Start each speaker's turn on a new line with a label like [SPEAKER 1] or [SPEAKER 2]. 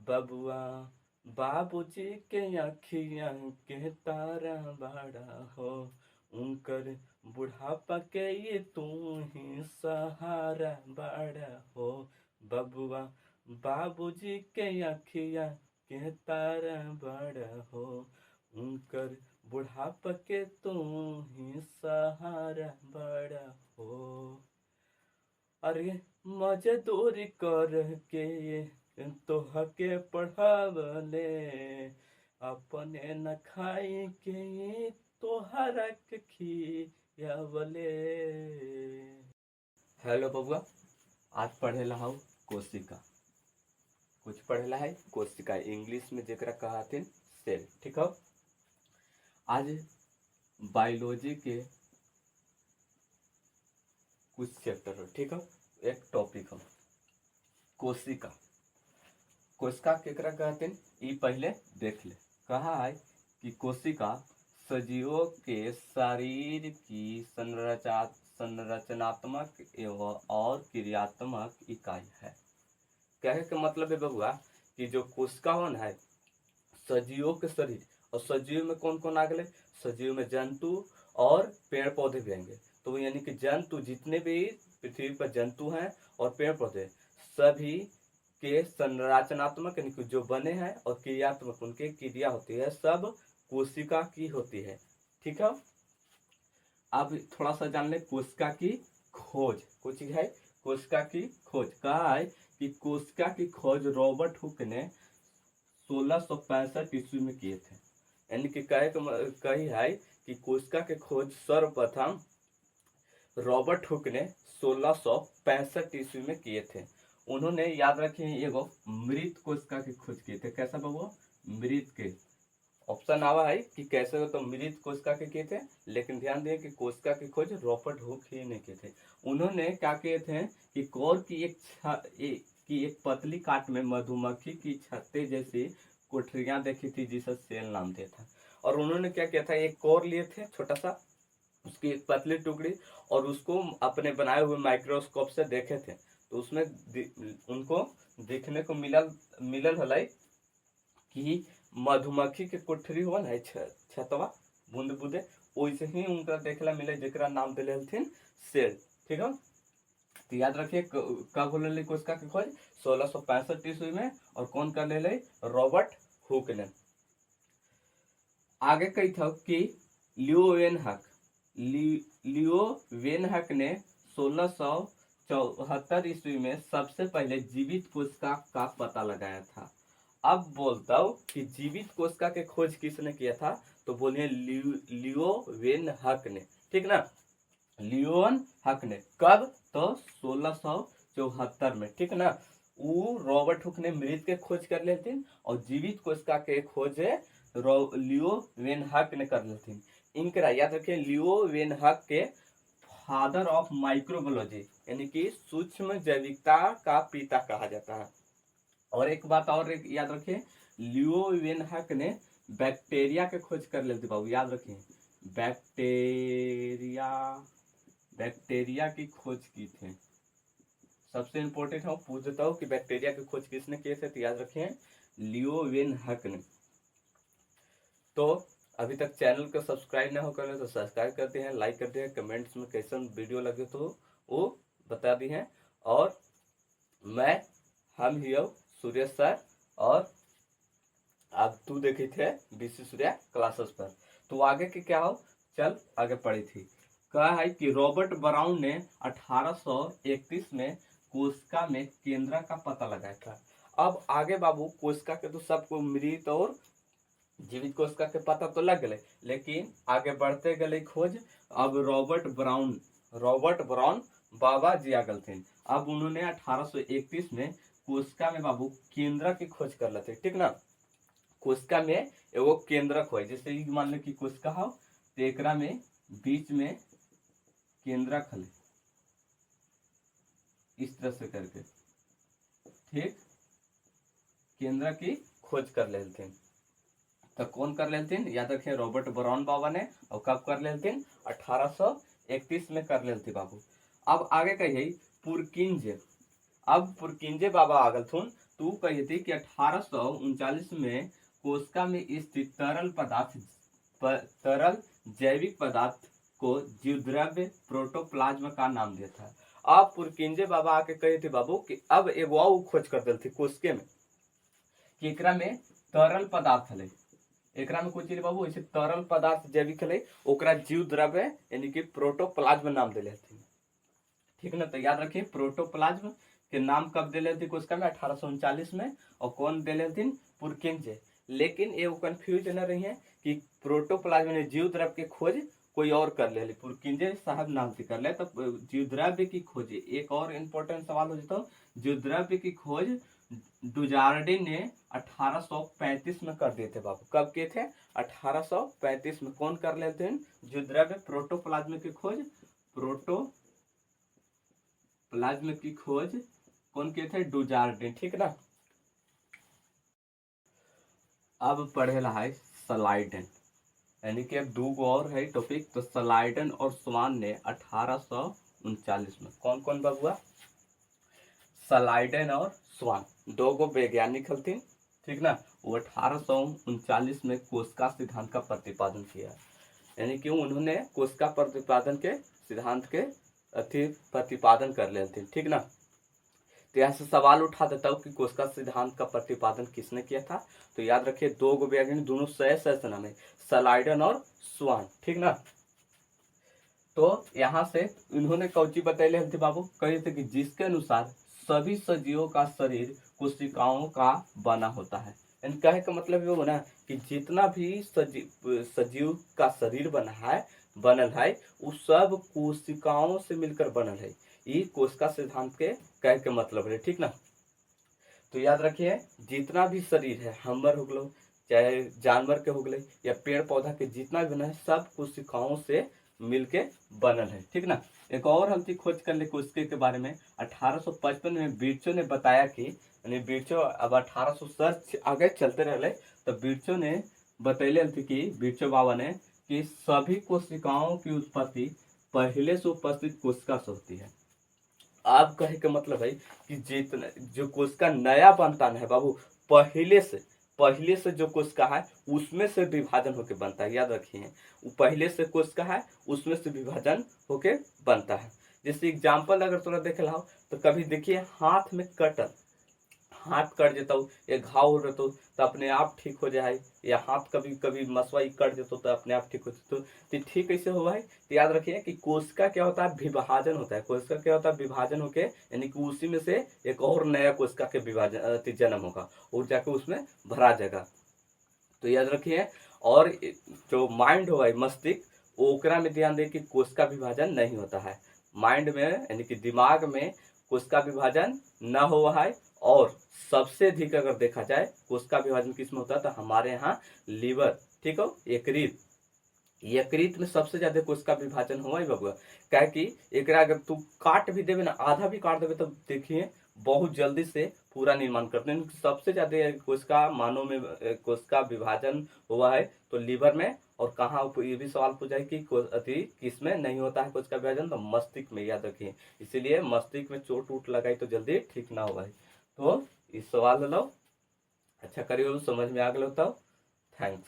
[SPEAKER 1] बबुआ बाबूजी के अखियाँ के तारा बड़ा हो, उनकर बुढ़ापा के ये तू ही सहारा बड़ा हो। बबुआ बाबूजी के अखियाँ के तारा बड़ा हो, उनकर बुढ़ापा के तू ही सहारा बड़ा हो। अरे मजदूरी कर के तोहके पढ़ावले, अपने न खाई के तोहरा के खियावले। हेलो बबुआ, आज पढ़ेला हूँ कोशिका। कुछ पढ़ेला है कोशिका, इंग्लिश में जेकरा कहते सेल। ठीक हो। आज बायोलॉजी के कुछ चैप्टर हो। ठीक हो। एक टॉपिक हो कोशिका। कोशिका केकरा कहते हैं ये पहले देख ले। कहा है कि कोशिका सजीवों के शरीर की संरचनात्मक एवं और क्रियात्मक इकाई है। कहने का मतलब है बबुआ कि जो कोशिका है सजीवों के शरीर, और सजीव में कौन कौन आ गए? सजीव में जंतु और पेड़ पौधे भी आएंगे। तो यानी कि जंतु जितने भी पृथ्वी पर जंतु हैं और पेड़ पौधे सभी के संरचनात्मक यानी कि जो बने हैं और क्रियात्मक उनके क्रिया होती है सब कोशिका की होती है। ठीक है। अब थोड़ा सा जान ले कोशिका की खोज। कुछ है कोशिका की खोज। कहा है कि कोशिका की खोज रॉबर्ट हुक ने 1665 ईस्वी में किए थे। यानी कि कही है कि कोशिका के खोज सर्वप्रथम रॉबर्ट हुक ने 1665 ईस्वी में किए थे। उन्होंने याद रखे एगो मृत कोशिका की खोज किए थे। कैसा बाबू? मृत के ऑप्शन आवा है कि कैसे हो, तो मृत कोशिका के किए थे, लेकिन ध्यान दिए कि कोशिका की खोज रॉबर्ट हुक ही ने किए थे। उन्होंने क्या किए थे कि कोर की एक पतली काट में मधुमक्खी की छत्ते जैसी कोठरियां देखी थी जिसे सेल नाम दिया था। और उन्होंने क्या किया था, एक कोर लिए थे छोटा सा, उसकी एक पतली टुकड़ी, और उसको अपने बनाए हुए माइक्रोस्कोप से देखे थे। तो उसमें उनको देखने को मिलल हलाई कि मधुमक्खी के कोठरी हो ना छतवा बूंद बूंदे, वैसे ही उनका देखला मिले जेकरा नाम दिले हथिन सेल। ठीक है। तो याद रखिए कब होले कोशिका की खोज 1665 ईस्वी में, और कौन कर ले रॉबर्ट हुक ने। आगे कही था कि लियोवेनहक ने 1674 ईस्वी में सबसे पहले जीवित कोशिका का पता लगाया था। अब बोलता हूँ कि जीवित कोशिका के खोज किसने किया था, तो बोलिए लियोवेनहक ने। ठीक ना, लियोवेनहक ने। कब? तो 1674 में। ठीक ना। वो रॉबर्ट हुक ने मृत के खोज कर लेते, और जीवित कोशिका के खोज लियोवेनहक ने कर लेते। इनकरा याद रखिए लियोवेनहक के फादर ऑफ माइक्रोबायोलॉजी यानी कि सूक्ष्म जैविकता का पिता कहा जाता है। और एक बात और याद रखिए, लियोवेनहक ने बैक्टीरिया के खोज कर लेते बाबू। याद रखिए बैक्टीरिया की खोज की थी। सबसे इंपॉर्टेंट है, पूछ देता हूँ कि बैक्टीरिया की खोज किसने किए थे, तो याद रखिए लियोवेनहक ने। तो अभी तक चैनल को सब्सक्राइब ना हो कर तो सब्सक्राइब करते हैं, लाइक करते हैं, कमेंट्स में कैसा वीडियो लगे तो वो बता दी हैं। और हम ही सुरेश सर, और आप तू देखे थे बीसी सूर्या क्लासेस पर। तो आगे के क्या हो, चल आगे पढ़ी थी। कहा है कि रॉबर्ट ब्राउन ने 1831 में कोशिका में केंद्र का पता लगाया था। अब आगे बाबू कोशिका के तो सबको मृत और जीवित कोशिका के पता तो लग गए, लेकिन आगे बढ़ते गए खोज। अब रॉबर्ट ब्राउन बाबा जी आ गए। अब उन्होंने 1831 में कोशिका में बाबू केंद्र की खोज कर लेते। ठीक ना। कोशिका में एगो केंद्रक हो, जैसे मान लो कि कोशिका हो तो एकरा में बीच में केंद्रक हले इस तरह से करके। ठीक, केंद्र की खोज कर लेते हैं। तो कौन कर लेते हैं? याद रखिए रॉबर्ट ब्राउन बाबा ने। और कब कर लेते हैं? 1831 में कर लेते बाबू। अब आगे कहिए पुरकिंजे। अब पुरकिंजे बाबा आ गए तू कही थी कि 1839 में कोशिका में स्थित तरल जैविक पदार्थ को जीवद्रव्य प्रोटोप्लाज्म का नाम दिया था। अब पुरकिंजे बाबा आके कहे थे बाबू कि अब एगो और खोज कर दिल थी कोशिका में कि एकरा में तरल पदार्थ है, एकरा में कुछ बाबू ऐसे तरल पदार्थ जैविक है, ओकरा जीव द्रव्य यानी कि प्रोटोप्लाज्म नाम दिले थे। ठीक ना, तो याद रखिए प्रोटोप्लाज्म के नाम कब दिले थी कोशिका में 1839 में, और कौन दिले थे? पुरकिंजे। लेकिन ये कंफ्यूज न रही है कि प्रोटोप्लाज्म ने जीव द्रव्य की खोज कोई और कर ले, पुरकिंजे साहब नाम से कर ले, तो जीव द्रव्य की खोज एक और इम्पोर्टेंट सवाल हो जाता है। जीव द्रव्य की खोज डुजार्डिन ने 1835 में कर दिए थे बाबू। कब किए थे? 1835 में। कौन कर लेते हैं? जीव द्रव्य प्रोटोप्लाज्म की खोज, प्लाज्म की खोज कौन किए थे? डुजार्डिन। ठीक ना। अब पढ़ेला है स्लाइडेन, यानी कि अब दो और है टॉपिक। तो स्लाइडेन और स्वान ने 1839 में, कौन कौन बाबुआ? स्लाइडेन और स्वान दो गो वैज्ञानिक हलथिन। ठीक ना। वो 1839 में कोशिका सिद्धांत का प्रतिपादन किया, यानी कि उन्होंने कोशिका प्रतिपादन के सिद्धांत के प्रतिपादन कर लेते। ठीक ना। तो यहाँ से सवाल उठा देता हूँ कि कोशिका सिद्धांत का प्रतिपादन किसने किया था? तो याद रखिए दो गो वैज्ञानिक, दोनों सह नाम है, स्लाइडन और स्वान। ठीक ना। तो यहाँ से इन्होंने कौची बतैले थे बाबू? कहे थे कि जिसके अनुसार सभी सजीवों का शरीर कोशिकाओं का बना होता है। कहे का मतलब ये ना कि जितना भी सजीव का शरीर बनल है वो सब कोशिकाओं से मिलकर बनल है। ये कोशिका सिद्धांत के कहे के मतलब है। ठीक ना। तो याद रखिए जितना भी शरीर है, हमर हो गलो चाहे जानवर के हो गए या पेड़ पौधा के, जितना भी बना है सब कोशिकाओं से मिलके बनल है। ठीक ना। एक और हम खोज कर ले कोशिका के बारे में। 1855 में बिरचो ने बताया कि, यानी बिरचो अब 1800 सर्च आगे चलते रहे, तो बिरचो ने बतैले थे कि बिरचो बाबा ने कि सभी कोशिकाओं की उत्पत्ति पहले से उपस्थित कोशिका से होती है। आप कहे का मतलब है कि जितना जो कोशिका नया बनता है बाबू, पहले से जो कोशिका है उसमें से विभाजन होके बनता है। याद रखिए वो पहले से कोशिका है उसमें से विभाजन होके बनता है। जैसे एग्जाम्पल अगर थोड़ा देख लो तो कभी देखिए हाथ में कटर, हाथ कट जाता हो या घाव हो रहा तो अपने आप ठीक हो जाए, या हाथ कभी कभी मसवाई कट जाता तो अपने आप ठीक हो जाता। तो ठीक कैसे हुआ है? तो याद रखिए कि कोशिका क्या होता है? विभाजन होता है। कोशिका क्या होता है? विभाजन होके, यानी कि उसी में से एक और नया कोशिका के विभाजन जन्म होगा और जाके उसमें भरा जाएगा। तो याद रखिए। और जो माइंड होगा मस्तिष्क, ओकरा में ध्यान दे कि कोशिका विभाजन नहीं होता है। माइंड में यानी कि दिमाग में कोशिका विभाजन न हुआ है। और सबसे अधिक अगर देखा जाए कोशिका विभाजन किसमें होता है तो हमारे यहाँ लीवर, ठीक हो, यकृत में सबसे ज्यादा कोशिका विभाजन हुआ है बबुआ। क्या कि एकरा अगर तू काट भी देवे ना, आधा भी काट देवे, तब देखिए बहुत जल्दी से पूरा निर्माण करते हैं। सबसे ज्यादा कोशिका मानव में कोशिका विभाजन हुआ है तो लीवर में। और कहाँ ये भी सवाल पूछा है कि किसमें नहीं होता है कोशिका विभाजन? तो मस्तिष्क में। याद रखिए, इसीलिए मस्तिष्क में चोट वोट लगाई तो जल्दी ठीक ना हुआ है। तो इस सवाल लो अच्छा करियो, समझ में आ गया। तो थैंक्स।